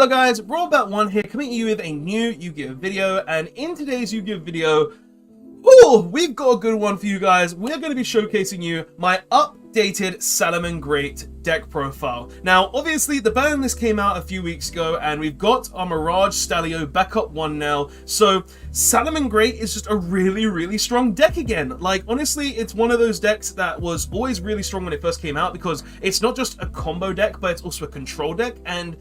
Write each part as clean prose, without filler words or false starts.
Hello guys, Rollback1 here, coming to you with a new Yu-Gi-Oh video, and in today's Yu-Gi-Oh video, we've got a good one for you guys. We're going to be showcasing you my updated Salamangreat deck profile. Now, obviously, the ban list came out a few weeks ago, and we've got our Mirage stallio back up one now, so Salamangreat is just a really strong deck again. Like, honestly, it's one of those decks that was always really strong when it first came out, because it's not just a combo deck, but it's also a control deck, and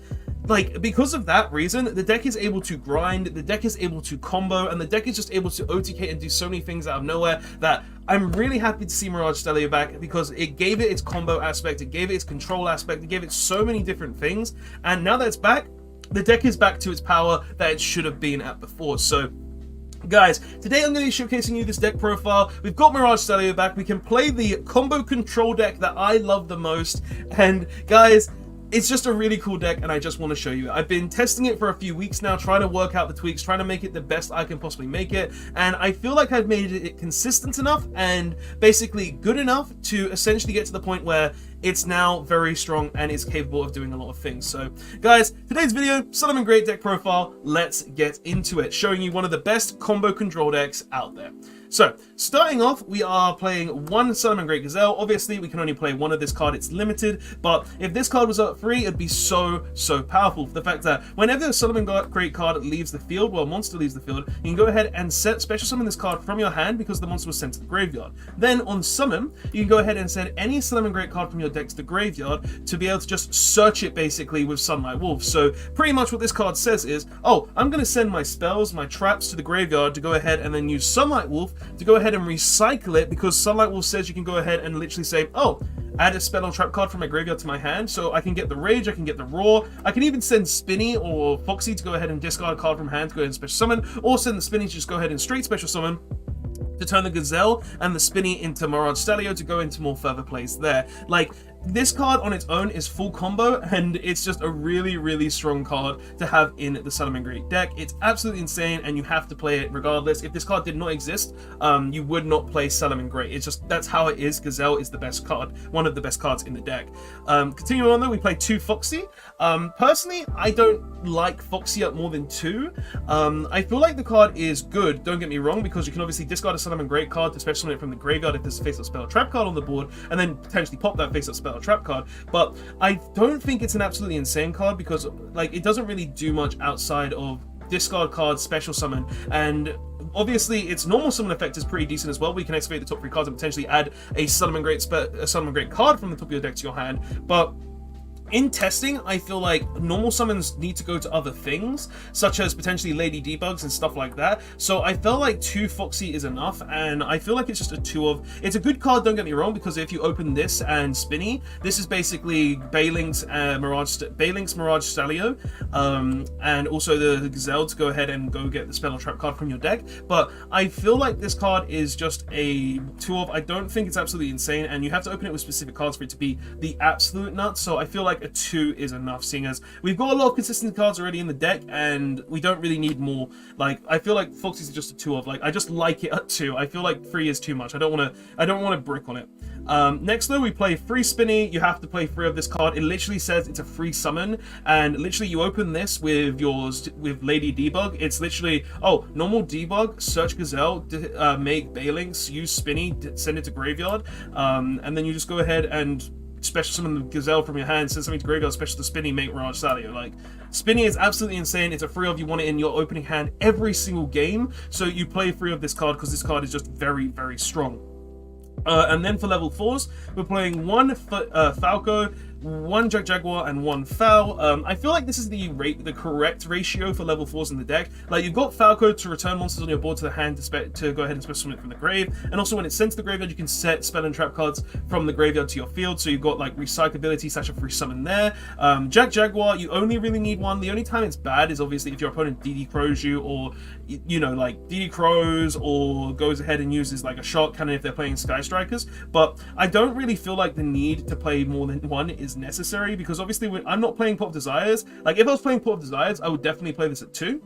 like, because of that reason, the deck is able to grind, the deck is able to combo, and the deck is just able to OTK and do so many things out of nowhere that I'm really happy to see Mirage Stallio back, because it gave it its combo aspect, it gave it its control aspect, it gave it so many different things, and now that it's back, the deck is back to its power that it should have been at before. So guys, today I'm going to be showcasing you this deck profile. We've got Mirage Stallio back, we can play the combo control deck that I love the most, and guys, it's just a really cool deck, and I just want to show you. I've been testing it for a few weeks now, trying to work out the tweaks, trying to make it the best I can possibly make it, and I feel like I've made it consistent enough and basically good enough to essentially get to the point where it's now very strong and is capable of doing a lot of things. So guys, today's video, Salamangreat deck profile, let's get into it, showing you one of the best combo control decks out there. So, starting off, we are playing one Salamangreat Gazelle. Obviously, we can only play one of this card, it's limited, but if this card was up free, it'd be so powerful, for the fact that whenever a Salamangreat card leaves the field, well, monster leaves the field, you can go ahead and special summon this card from your hand because the monster was sent to the graveyard. Then, on summon, you can go ahead and send any Salamangreat card from your deck to the graveyard to be able to just search it, basically, with Sunlight Wolf. So, pretty much what this card says is, oh, I'm going to send my spells, my traps to the graveyard to go ahead and then use Sunlight Wolf to go ahead and recycle it, because Sunlight Wolf says you can go ahead and literally say, oh, add a spell or trap card from my graveyard to my hand, so I can get the Rage, I can get the Roar, I can even send Spinny or Foxy to go ahead and discard a card from hand to go ahead and special summon, or send the Spinny to just go ahead and straight special summon to turn the Gazelle and the Spinny into Mirage Stallio to go into more further plays there. Like, this card on its own is full combo, and it's just a really strong card to have in the Salamangreat deck. It's absolutely insane, and you have to play it regardless. If this card did not exist, you would not play Salamangreat. It's just, that's how it is. Gazelle is the best card, one of the best cards in the deck. Continuing on though, we play 2 Foxy. Personally, I don't like Foxy up more than 2. I feel like the card is good, don't get me wrong, because you can obviously discard a Salamangreat card to special summon it from the graveyard if there's a face-up spell or trap card on the board, and then potentially pop that face-up spell or trap card. But I don't think it's an absolutely insane card, because like, it doesn't really do much outside of discard cards, special summon, and obviously its normal summon effect is pretty decent as well. We can activate the top 3 cards and potentially add a Salamangreat card from the top of your deck to your hand, but in testing, I feel like normal summons need to go to other things, such as potentially Lady Debugs and stuff like that. So I felt like 2 Foxy is enough, and I feel like it's just a 2 of... It's a good card, don't get me wrong, because if you open this and Spinny, this is basically Bayling's Mirage Stallio, and also the Gazelle to go ahead and go get the spell or trap card from your deck. But I feel like this card is just a 2 of... I don't think it's absolutely insane, and you have to open it with specific cards for it to be the absolute nuts. So I feel like a 2 is enough, seeing as we've got a lot of consistent cards already in the deck and we don't really need more. Like, I feel like Foxy's is just a 2 of, like, I just like it at 2. I feel like 3 is too much. I don't want to brick on it. Next though, we play free Spinny. You have to play 3 of this card. It literally says it's a free summon, and literally you open this with Lady Debug. It's literally, oh, normal Debug, search Gazelle, make Baylings, use Spinny, send it to graveyard, and then you just go ahead and special summon the Gazelle from your hand, send something to graveyard, special to Spinny, make Mirage Stallio. Like, Spinny is absolutely insane. It's a 3 of, you want it in your opening hand every single game, so you play 3 of this card because this card is just very strong. And then for level 4s, we're playing 1 Falco, 1 Jaguar, and 1 Foul. I feel like this is the correct ratio for level 4s in the deck. Like, you've got Falco to return monsters on your board to the hand to go ahead and special summon it from the grave, and also when it's sent to the graveyard, you can set spell and trap cards from the graveyard to your field, so you've got like recyclability / a free summon there. Jaguar, you only really need 1. The only time it's bad is obviously if your opponent DD Crows you, or, you know, like DD Crows, or goes ahead and uses like a Shark Cannon if they're playing Sky Strikers. But I don't really feel like the need to play more than 1 is necessary, because obviously when I'm not playing Pot of Desires, like if I was playing Pot of Desires, I would definitely play this at 2.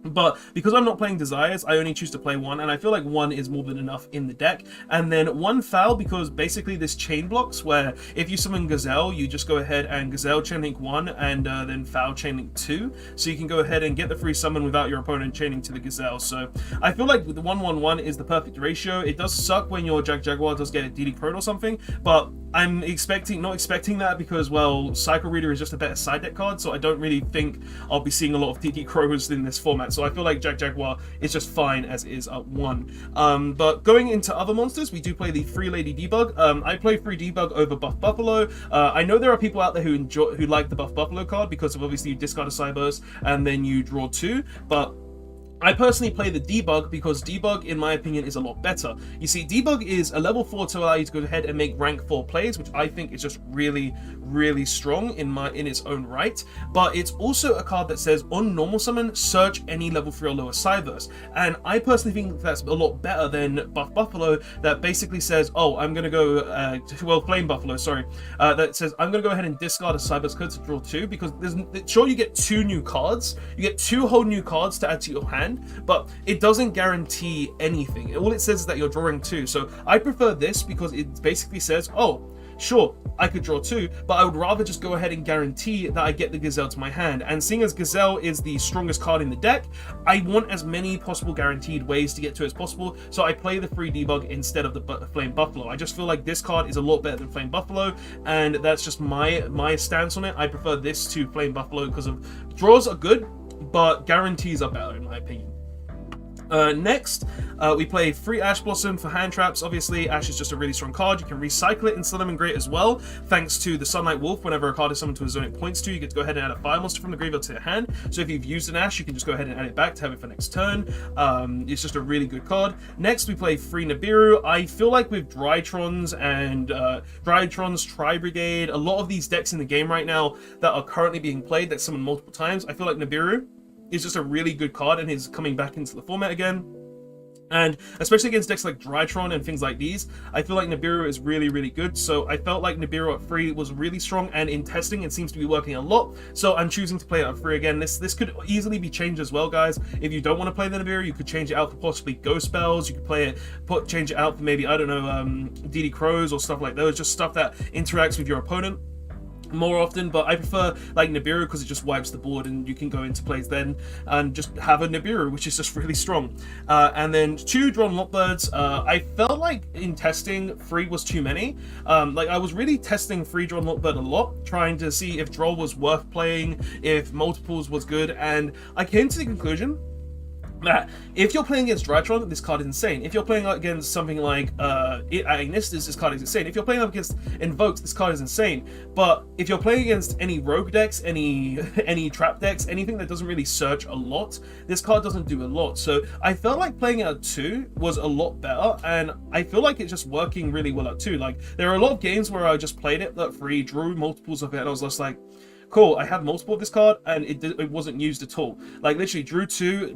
But because I'm not playing Desires, I only choose to play one, and I feel like one is more than enough in the deck. And then one foul, because basically this chain blocks, where if you summon Gazelle, you just go ahead and Gazelle chainlink 1 and then foul chainlink 2. So you can go ahead and get the free summon without your opponent chaining to the Gazelle. So I feel like the 1-1-1 is the perfect ratio. It does suck when your Jaguar does get a DD Crone or something, but I'm not expecting that, because, well, Cycle Reader is just a better side deck card, so I don't really think I'll be seeing a lot of DD Crows in this format. So I feel like Jaguar is just fine as is at 1. But going into other monsters, we do play the Free Lady Debug. I play Free Debug over Buff Buffalo. I know there are people out there who like the Buff Buffalo card, because of obviously you discard a Cyberse and then you draw 2, but I personally play the Debug because Debug, in my opinion, is a lot better. You see, Debug is a level 4 to allow you to go ahead and make rank 4 plays, which I think is just really, really strong in its own right. But it's also a card that says, on normal summon, search any level 3 or lower Cyberse. And I personally think that's a lot better than Buff Buffalo, that basically says, oh, I'm going to go, Flame Buffalo, sorry, that says, I'm going to go ahead and discard a Cyberse code to draw 2, because sure, you get 2 new cards, you get 2 whole new cards to add to your hand, but it doesn't guarantee anything. All it says is that you're drawing 2. So I prefer this because it basically says, oh, sure, I could draw 2, but I would rather just go ahead and guarantee that I get the Gazelle to my hand. And seeing as Gazelle is the strongest card in the deck, I want as many possible guaranteed ways to get to it as possible, so I play the Free Debug instead of the Flame Buffalo. I just feel like this card is a lot better than Flame Buffalo, and that's just my stance on it. I prefer this to Flame Buffalo because of draws are good, but guarantees are better in my opinion. Next, we play Free Ash Blossom for hand traps. Obviously, Ash is just a really strong card. You can recycle it in Salamangreat as well, thanks to the Sunlight Wolf. Whenever a card is summoned to a zone it points to, you get to go ahead and add a fire monster from the graveyard to your hand. So if you've used an Ash, you can just go ahead and add it back to have it for next turn. It's just a really good card. Next, we play Free Nibiru. I feel like with Drytrons and Drytrons, Tri-Brigade, a lot of these decks in the game right now that are currently being played that summon multiple times, I feel like Nibiru is just a really good card and is coming back into the format again. And especially against decks like Drytron and things like these, I feel like Nibiru is really, really good. So I felt like Nibiru at 3 was really strong, and in testing it seems to be working a lot. So I'm choosing to play it at 3 again. This could easily be changed as well, guys. If you don't want to play the Nibiru, you could change it out for possibly Ghost Spells. You could play it, change it out for maybe, I don't know, DD Crows or stuff like those. Just stuff that interacts with your opponent more often. But I prefer like Nibiru because it just wipes the board and you can go into plays then and just have a Nibiru, which is just really strong. And then 2 drawn Lockbirds. I felt like in testing 3 was too many. Like I was really testing 3 drawn Lockbird a lot, trying to see if draw was worth playing, if multiples was good, and I came to the conclusion that if you're playing against Drytron, this card is insane. If you're playing against something like Ignis, this card is insane. If you're playing up against Invoked, this card is insane. But if you're playing against any rogue decks, any trap decks, anything that doesn't really search a lot, this card doesn't do a lot. So I felt like playing it at 2 was a lot better, and I feel like it's just working really well at 2. Like there are a lot of games where I just played it at 3, drew multiples of it, and I was just like, cool, I have multiple of this card, and it wasn't used at all. Like literally drew 2,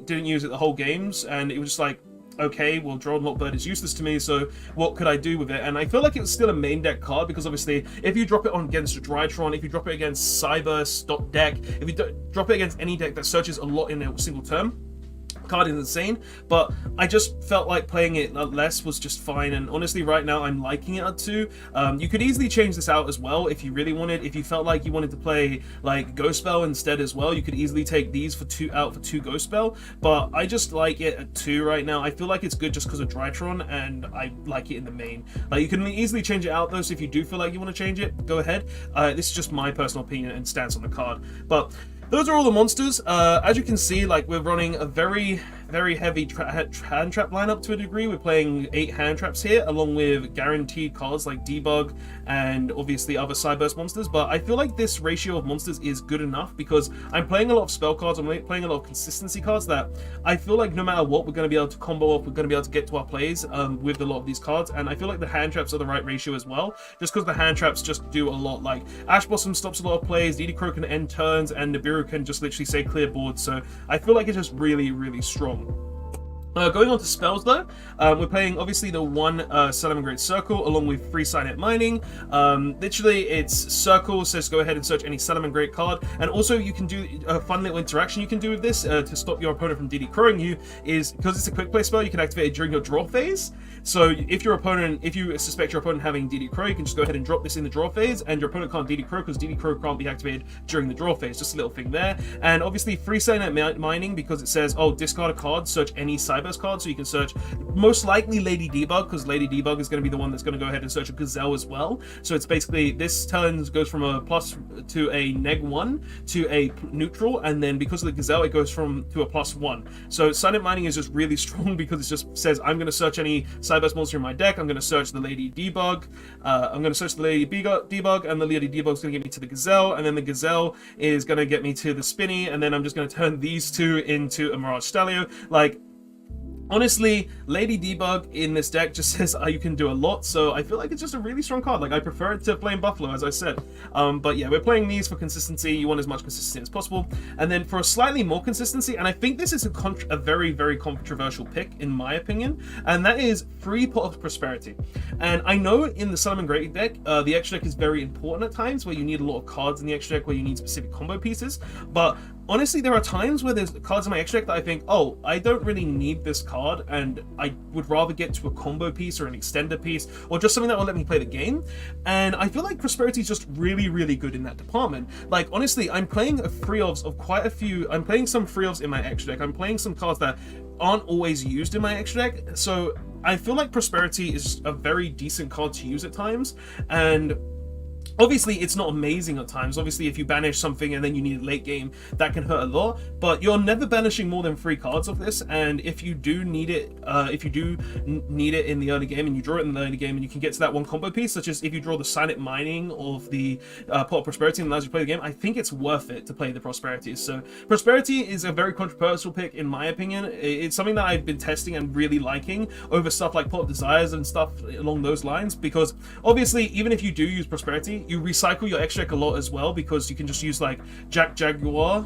didn't use it the whole games, and it was just like, okay, well, Drawn Lockbird is useless to me, so what could I do with it? And I feel like it was still a main deck card, because obviously if you drop it on against Drytron, if you drop it against Cyber deck, if you drop it against any deck that searches a lot in a single turn, card is insane. But I just felt like playing it at less was just fine, and honestly right now I'm liking it at 2. You could easily change this out as well if you really wanted. If you felt like you wanted to play like Ghost Spell instead as well, you could easily take these for 2 Ghost Spell, but I just like it at 2 right now. I feel like it's good just because of Drytron, and I like it in the main. Like you can easily change it out though, so if you do feel like you want to change it, go ahead. This is just my personal opinion and stance on the card. But those are all the monsters. As you can see, like we're running a very heavy hand trap lineup to a degree. We're playing 8 hand traps here, along with guaranteed cards like Debug and obviously other Cyberse monsters. But I feel like this ratio of monsters is good enough because I'm playing a lot of spell cards, I'm playing a lot of consistency cards that I feel like no matter what, we're going to be able to combo up, we're going to be able to get to our plays with a lot of these cards. And I feel like the hand traps are the right ratio as well, just because the hand traps just do a lot. Like Ash Blossom stops a lot of plays, DD Crow can end turns, and Nibiru can just literally say clear board. So I feel like it's just really, really strong. Going on to spells though, we're playing obviously the one Salamangreat Circle along with free Signet Mining. Literally it's Circle says go ahead and search any Salamangreat card, and also you can do a fun little interaction you can do with this to stop your opponent from DD crowing you is, because it's a quick play spell, you can activate it during your draw phase. So if you suspect your opponent having DD Crow, you can just go ahead and drop this in the draw phase, and your opponent can't DD Crow because DD Crow can't be activated during the draw phase. Just a little thing there. And obviously free Signet Mining, because it says, oh, discard a card, search any Cyberse card, so you can search most likely Lady Debug, because Lady Debug is going to be the one that's going to go ahead and search a Gazelle as well. So it's basically, this turn goes from a plus to a -1 to a neutral, and then because of the Gazelle, it goes to a +1. So Signet Mining is just really strong because it just says, I'm going to search any Cyberse monster in my deck, I'm going to search the Lady Debug, I'm going to search the Lady Debug, and the Lady Debug is going to get me to the Gazelle, and then the Gazelle is going to get me to the Spinny, and then I'm just going to turn these two into a Mirage Stallio. Like, honestly, Lady Debug in this deck just says you can do a lot, so I feel like it's just a really strong card. Like, I prefer it to Flame Buffalo, as I said. But yeah, we're playing these for consistency. You want as much consistency as possible. And then for a slightly more consistency, and I think this is a very, very controversial pick, in my opinion, and that is free Pot of Prosperity. And I know in the Salamangreat deck, the extra deck is very important at times, where you need a lot of cards in the extra deck, where you need specific combo pieces, but honestly, there are times where there's cards in my extra deck that I think, oh, I don't really need this card, and I would rather get to a combo piece or an extender piece, or just something that will let me play the game. And I feel like Prosperity is just really, really good in that department. Like, honestly, I'm playing free ofs of quite a few. I'm playing some free ofs in my extra deck. I'm playing some cards that aren't always used in my extra deck. So I feel like Prosperity is a very decent card to use at times. And obviously, it's not amazing at times. Obviously, if you banish something and then you need it late game, that can hurt a lot. But you're never banishing more than 3 cards of this. And if you do need it, in the early game, and you draw it in the early game, and you can get to that one combo piece, such as if you draw the Signet Mining of the Pot of Prosperity and allows you to play the game, I think it's worth it to play the Prosperities. So Prosperity is a very controversial pick, in my opinion. It's something that I've been testing and really liking over stuff like Pot of Desires and stuff along those lines, because obviously, even if you do use Prosperity, you recycle your extra deck a lot as well, because you can just use like Jack Jaguar.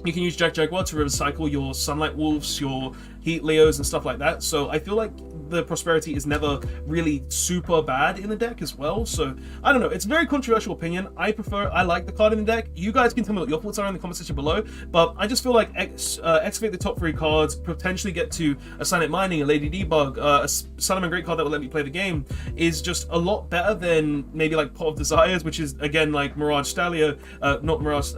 You can use Jack Jaguar to recycle your Sunlight Wolves, your Heat Leos, and stuff like that. So I feel like the Prosperity is never really super bad in the deck as well. So I don't know, it's a very controversial opinion. I like the card in the deck. You guys can tell me what your thoughts are in the comment section below, but I just feel like excavate the top 3 cards, potentially get to a Signet Mining, a Lady Debug, a Salamangreat card that will let me play the game, is just a lot better than maybe like Pot of Desires, which is again like Mirage Stallio, not Mirage,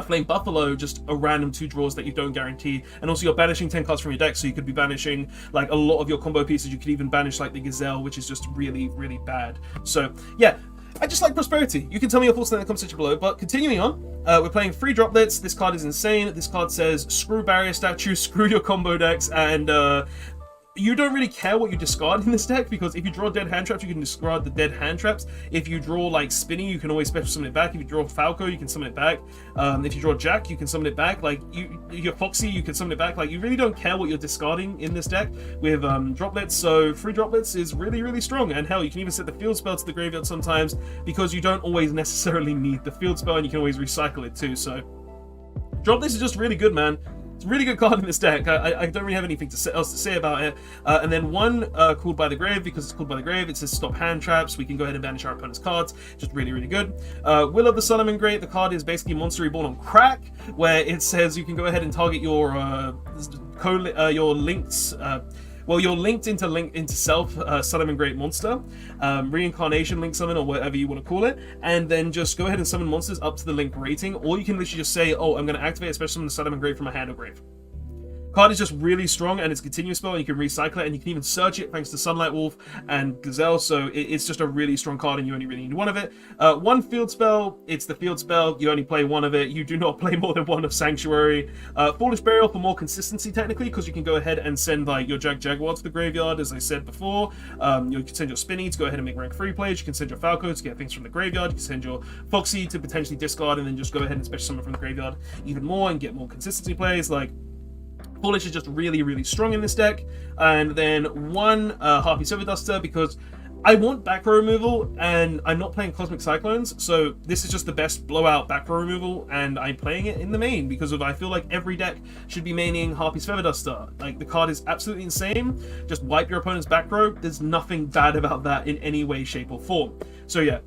Flame Buffalo, just a random 2 draws that you don't guarantee. And also you're banishing 10 cards from your deck, so you could be banishing like a lot of your combo pieces. You could even banish like the Gazelle, which is just really, really bad. So yeah, I just like Prosperity. You can tell me your thoughts in the comment section below. But continuing on, we're playing 3 droplets. This card is insane. This card says screw barrier statues, screw your combo decks, and you don't really care what you discard in this deck, because if you draw dead hand traps, you can discard the dead hand traps. If you draw like Spinny, you can always special summon it back. If you draw Falco, you can summon it back. If you draw Jack, you can summon it back. Like your Foxy, you can summon it back. Like, you really don't care what you're discarding in this deck with droplets. So 3 droplets is really, really strong. And hell, you can even set the field spell to the graveyard sometimes, because you don't always necessarily need the field spell, and you can always recycle it too. So droplets is just really good, man. It's a really good card in this deck. I don't really have anything else to say about it. And then one called by the grave, because it's called by the grave, it says stop hand traps. We can go ahead and banish our opponent's cards. Just really, really good. Will of the Salamangreat. The card is basically Monster Reborn on crack, where it says you can go ahead and target your links. Well, your linked into self Salamangreat monster, reincarnation link summon, or whatever you want to call it, and then just go ahead and summon monsters up to the link rating, or you can literally just say, oh, I'm going to activate a special summon the Salamangreat from my hand or grave. Card is just really strong, and it's a continuous spell, and you can recycle it, and you can even search it thanks to Sunlight Wolf and Gazelle. So it's just a really strong card, and you only really need 1 of it. 1 field spell, it's the field spell. You only play 1 of it. You do not play more than 1 of Sanctuary. Foolish Burial for more consistency, technically, because you can go ahead and send like your Jaguar to the graveyard, as I said before. You can send your Spinny to go ahead and make rank 3 plays. You can send your Falco to get things from the graveyard. You can send your Foxy to potentially discard, and then just go ahead and special summon from the graveyard even more and get more consistency plays. Like, Foolish is just really, really strong in this deck. And then 1 Harpy Silver Duster, because I want back row removal, and I'm not playing Cosmic Cyclones, so this is just the best blowout back row removal, and I'm playing it in the main because I feel like every deck should be maining Harpy's Feather Duster. Like, the card is absolutely insane. Just wipe your opponent's back row. There's nothing bad about that in any way, shape, or form. So yeah.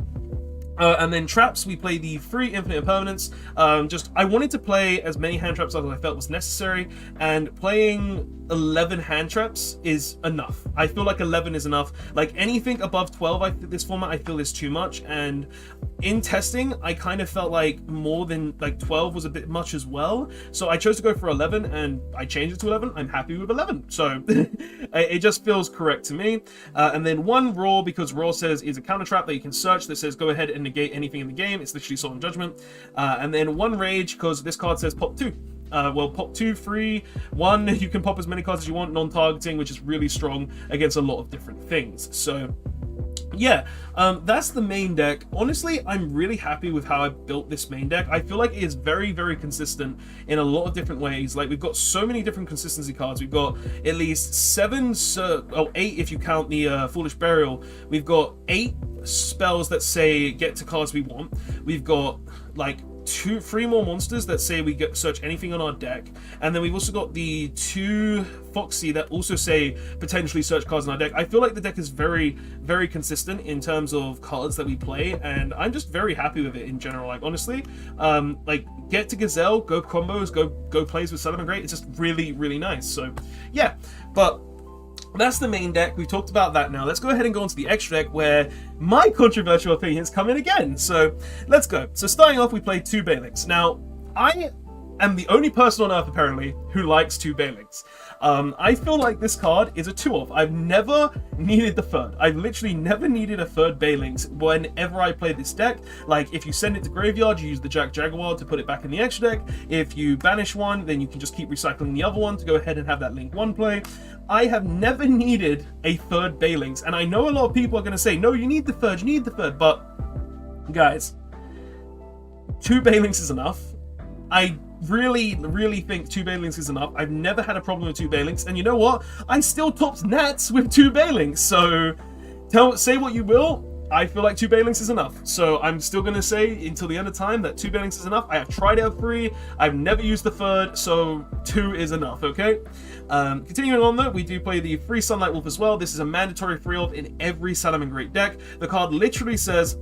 And then traps, we play the 3 infinite impermanents. I wanted to play as many hand traps as I felt was necessary, and playing 11 hand traps is enough. I feel like 11 is enough. Like, anything above 12, this format I feel is too much, and in testing, I kind of felt like more than like 12 was a bit much as well. So I chose to go for 11, and I changed it to 11. I'm happy with 11. So it just feels correct to me. And then 1 Raw, because Raw says is a counter trap that you can search that says go ahead and negate anything in the game. It's literally Solemn Judgment. And then 1 Rage, because this card says pop 2. Well, pop 2, 3, 1, you can pop as many cards as you want, non-targeting, which is really strong against a lot of different things. So yeah, that's the main deck. Honestly, I'm really happy with how I built this main deck. I feel like it is very, very consistent in a lot of different ways. Like, we've got so many different consistency cards. We've got at least 8 if you count the Foolish Burial. We've got 8 spells that say get to cards we want. We've got like 3 more monsters that say we search anything on our deck, and then we've also got the 2 Foxy that also say potentially search cards on our deck. I feel like the deck is very, very consistent in terms of cards that we play, and I'm just very happy with it in general. Like, honestly, like, get to Gazelle, go combos, go plays with Salamangreat. It's just really, really nice. So yeah, but that's the main deck. We've talked about that now. Let's go ahead and go on to the extra deck where my controversial opinions come in again. So let's go. So starting off, we play 2 Balings. Now, I am the only person on Earth, apparently, who likes 2 Balings. I feel like this card is a 2-off. I've never needed the 3rd. I've literally never needed a 3rd Balings whenever I play this deck. Like, if you send it to graveyard, you use the Jack Jaguar to put it back in the extra deck. If you banish one, then you can just keep recycling the other one to go ahead and have that Link 1 play. I have never needed a 3rd Balings, and I know a lot of people are going to say, no, you need the 3rd, you need the 3rd, but guys, 2 Balings is enough. I really think 2 Balings is enough. I've never had a problem with 2 Balings, and you know what? I still topped Nats with 2 Balings, so say what you will. I feel like 2 Balings is enough. So I'm still going to say until the end of time that 2 Balings is enough. I have tried out 3. I've never used the 3rd, so 2 is enough, okay? Continuing on though, we do play the free Sunlight Wolf as well. This is a mandatory free wolf in every Salamangreat deck. The card literally says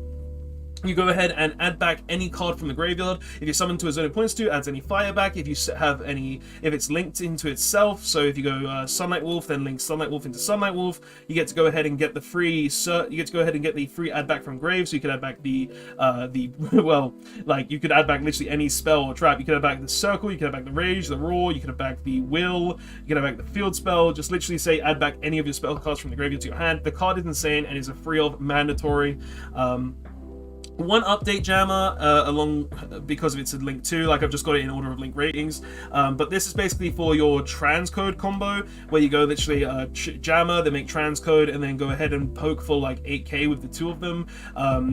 you go ahead and add back any card from the graveyard. If you summon to a zone it points to, adds any fire back. If you have any, if it's linked into itself, so if you go Sunlight Wolf, then link Sunlight Wolf into Sunlight Wolf, you get to go ahead and get the free add back from grave. So you could add back the well, like, you could add back literally any spell or trap. You could add back the circle, you could add back the rage, the roar, you could add back the will, you could add back the field spell. Just literally say add back any of your spell cards from the graveyard to your hand. The card is insane and is a free of mandatory. One update jammer because of its a link 2, like I've just got it in order of link ratings, but this is basically for your transcode combo where you go literally jammer, then make transcode, and then go ahead and poke for like 8k with the 2 of them.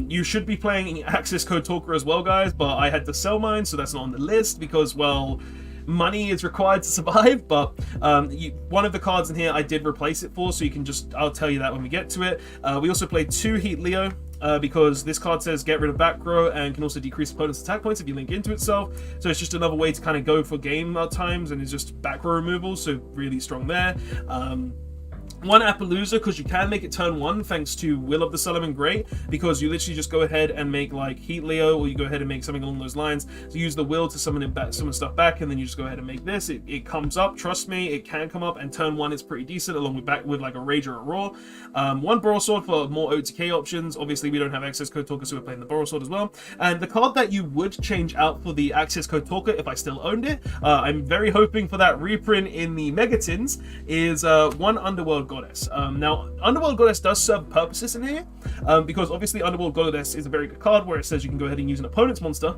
You should be playing access code talker as well, guys, but I had to sell mine, so that's not on the list because, well, money is required to survive. But one of the cards in here I did replace it for, so you can I'll tell you that when we get to it. We also played 2 Heat Leo because this card says get rid of back row and can also decrease opponent's attack points if you link into itself. So it's just another way to kind of go for game times, and it's just back row removal, so really strong there. 1 Appaloosa, because you can make it turn 1 thanks to Will of the Salamangreat, because you literally just go ahead and make like Heat Leo, or you go ahead and make something along those lines. So use the Will to summon it back, summon stuff back, and then you just go ahead and make this. It comes up, trust me, it can come up, and turn 1 is pretty decent, along with like a Rage or a Roar. 1 Borrelsword for more OTK options. Obviously, we don't have access code talker, so we're playing the Borrelsword as well. And the card that you would change out for the access code talker, if I still owned it, I'm very hoping for that reprint in the Megatins, is 1 Underworld Goddess. Now, Underworld Goddess does serve purposes in here, because obviously Underworld Goddess is a very good card where it says you can go ahead and use an opponent's monster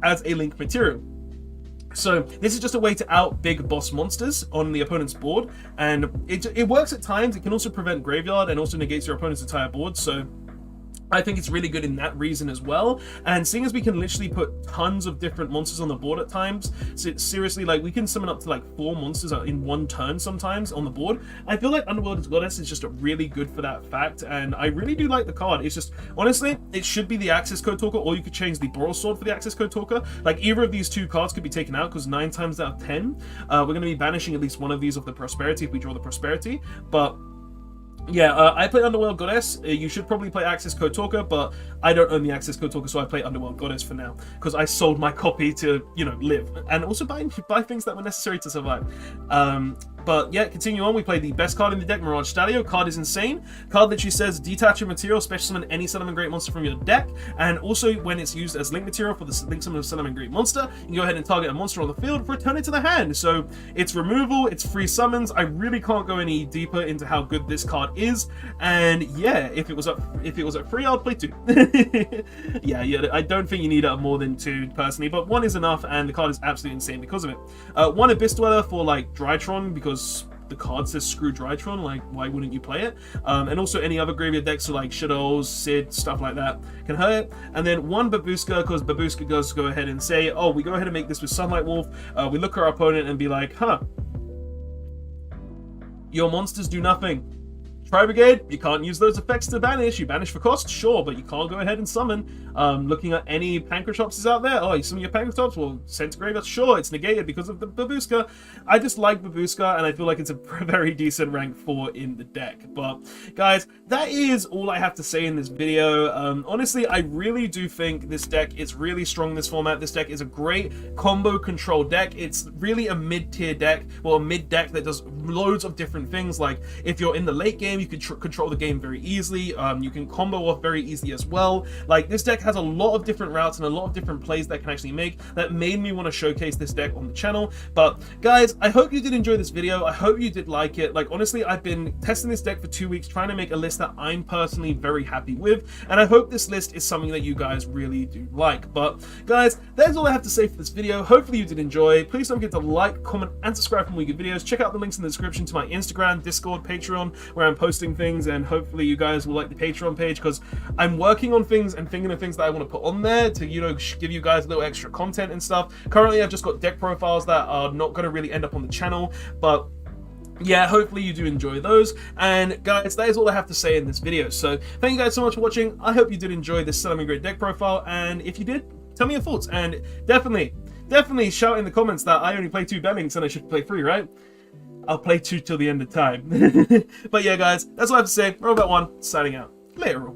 as a link material. So this is just a way to out big boss monsters on the opponent's board, and it works at times. It can also prevent graveyard and also negates your opponent's entire board, so I think it's really good in that reason as well. And seeing as we can literally put tons of different monsters on the board at times, so seriously, like, we can summon up to like 4 monsters in one turn sometimes on the board. I feel like Underworld Goddess is just really good for that fact, and I really do like the card. It's just, honestly, it should be the access code talker, or you could change the Boral Sword for the access code talker. Like, either of these 2 cards could be taken out, because 9 times out of 10, we're going to be banishing at least one of these of the Prosperity if we draw the Prosperity. But yeah, I play Underworld Goddess. You should probably play Access Code Talker, but I don't own the Access Code Talker, so I play Underworld Goddess for now, because I sold my copy to, you know, live, and also buy things that were necessary to survive. But yeah, continue on. We play the best card in the deck, Mirage Stallio. Card is insane. Card literally says, detach your material, special summon any Salamangreat monster from your deck, and also when it's used as link material for the link summon of Salamangreat monster, you can go ahead and target a monster on the field, return it to the hand. So it's removal, it's free summons. I really can't go any deeper into how good this card is, and yeah, if it was at free, I'd play 2. yeah, I don't think you need more than 2 personally, but 1 is enough, and the card is absolutely insane because of it. 1 Abyss Dweller for like Drytron, because the card says screw Drytron, like why wouldn't you play it? And also any other graveyard decks, so like Shadows, Sid, stuff like that can hurt it. And then 1 Babushka, because Babushka does go ahead and say, oh, we go ahead and make this with Sunlight Wolf. We look at our opponent and be like, huh, your monsters do nothing. Tri Brigade, you can't use those effects to banish. You banish for cost, sure, but you can't go ahead and summon. Looking at any Pancratops out there, oh, you summon your Pancratops, well, send to graveyard, sure, it's negated because of the Babushka. I just like Babushka, and I feel like it's a very decent rank 4 in the deck. But guys, that is all I have to say in this video. Honestly, I really do think this deck is really strong in this format. This deck is a great combo control deck. It's really a mid-tier deck, well, a mid deck that does loads of different things. Like, if you're in the late game, you can control the game very easily. You can combo off very easily as well. Like, this deck has a lot of different routes and a lot of different plays that can actually make, that made me want to showcase this deck on the channel. But guys, I hope you did enjoy this video. I hope you did like it. Like, honestly, I've been testing this deck for 2 weeks, trying to make a list that I'm personally very happy with, and I hope this list is something that you guys really do like. But guys, that's all I have to say for this video. Hopefully you did enjoy. Please don't forget to like, comment, and subscribe for more good videos. Check out the links in the description to my Instagram, Discord, Patreon, where I'm posting things, and hopefully you guys will like the Patreon page, because I'm working on things and thinking of things that I want to put on there to, you know, give you guys a little extra content and stuff. Currently, I've just got deck profiles that are not going to really end up on the channel, but yeah, hopefully you do enjoy those. And guys, that is all I have to say in this video. So thank you guys so much for watching. I hope you did enjoy this Salamangreat deck profile, and if you did, tell me your thoughts, and definitely shout in the comments that I only play 2 bannings and I should play 3, right? I'll play 2 till the end of time. But yeah, guys, that's all I have to say. Robot1, signing out. Later.